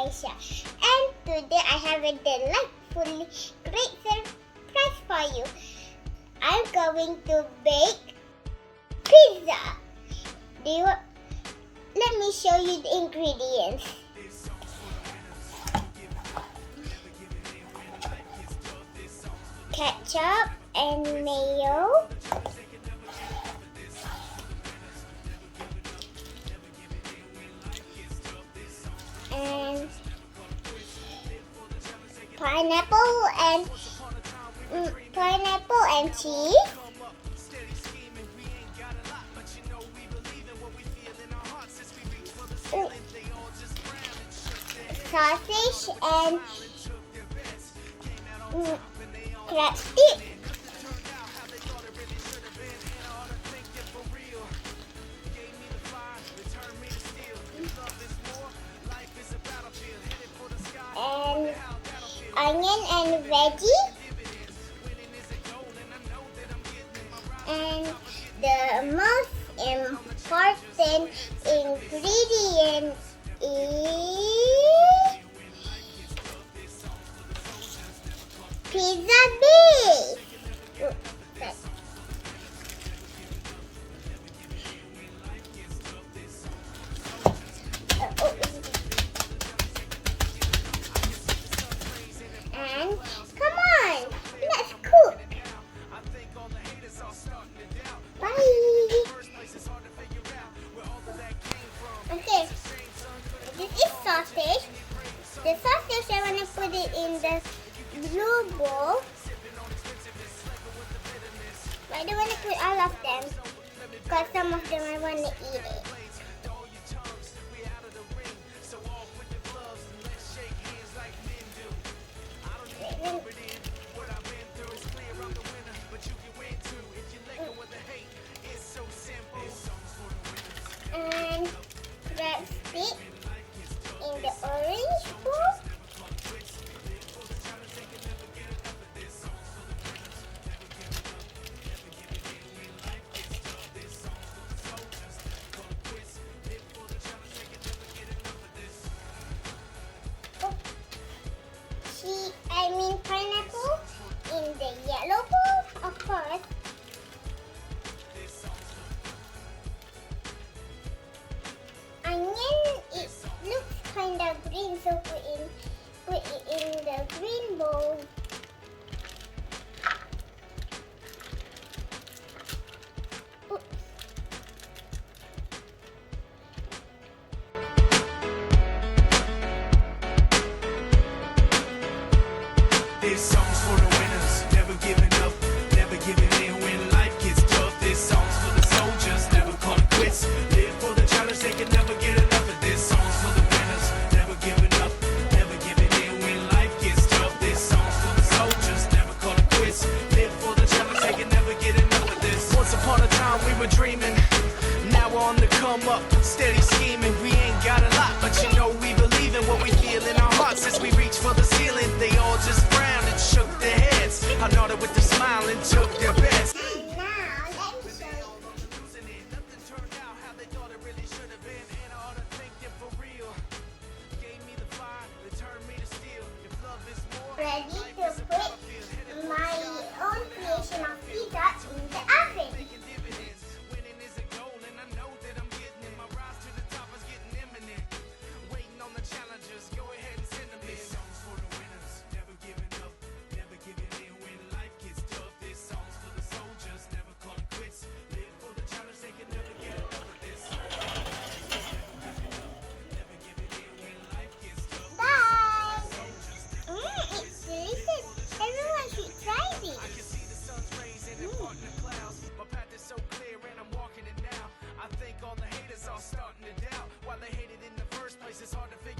Raisya, and today I have a delightfully great surprise for you. I'm going to bake pizza. Let me show you the ingredients. Ketchup and mayo. And pineapple and cheese. Sausage and crab stick. And onion and veggie. And the most important ingredient is pizza base. And come on, let's cook. Bye. Okay, this is sausage. The sausage, I want to put it in the blue bowl. But I don't want to put all of them because some of them I want to eat it. And crab stick in the orange bowl. Pineapple in the yellow bowl, of course. Onion, it looks kind of green, so put it in the green bowl. Oops. This song's for the winners, never giving up, never giving in when life gets tough. This song's for the soldiers, never call it quits. Live for the challenge, they can never get enough of this. Song's for the winners, never giving up, never giving in when life gets tough. This song's for the soldiers, never call it quits. Live for the challenge, they can never get enough of this. Once upon a time we were dreaming, now we're on the come up, steady scheming. We ain't got a lot, but you know we believe in what we feel in our hearts as we reach for the